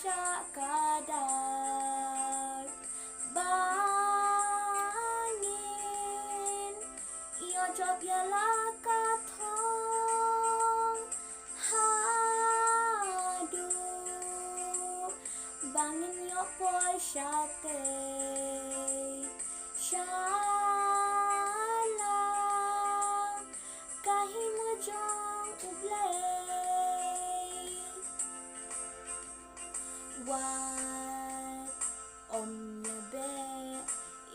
persyak kadar bangin iyo job ialah katong hadu bangin yo porsyate syalang kahimo jong ublay wat om yabe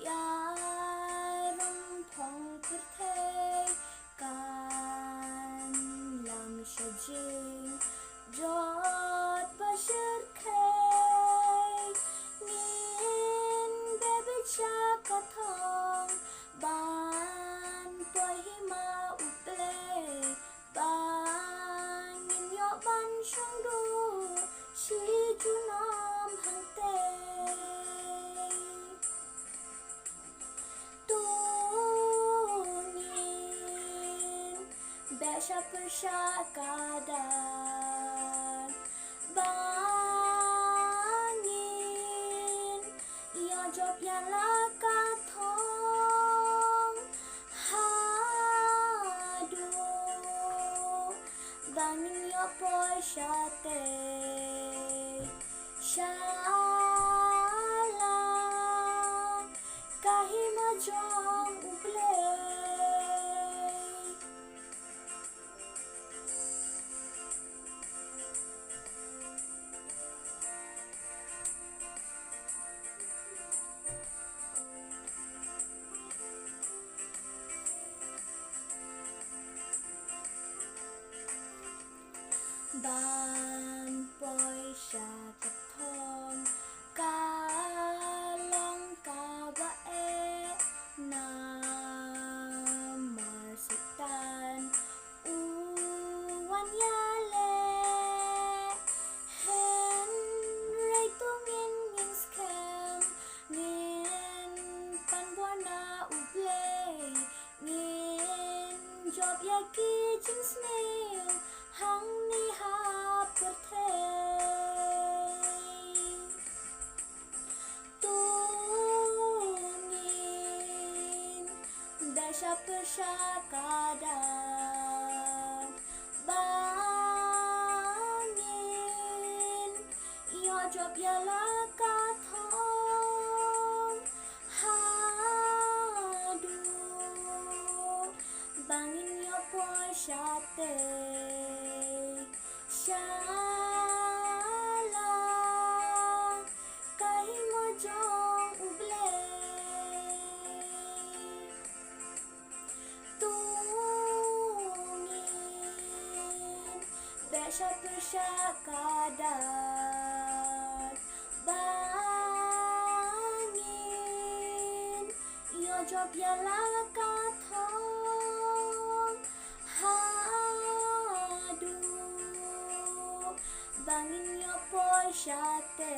yarum phong kurtay kan lam shajing jot bashirkay nin bebe chakatong ban tohima uplay bangin yo ban shangdu shi junam hante tunin besha persyak kadar bangin iyo job ialah katong hadu bangin yo porsyate syalang kahimo jong ublay ban porsyat katong kalong kabae na marsitan uwan yale henry tungin ngin scam ngin panbuana ublay ngin job yaki jing snail hang ni hapertay tunin besha persyak kadar bangin iyo job ialah katong hadu bangin yo porsyate syalang kahimo jong ublay tungin besha persyak kadar bangin iyo job ialah katong hadu bangin yo porsyate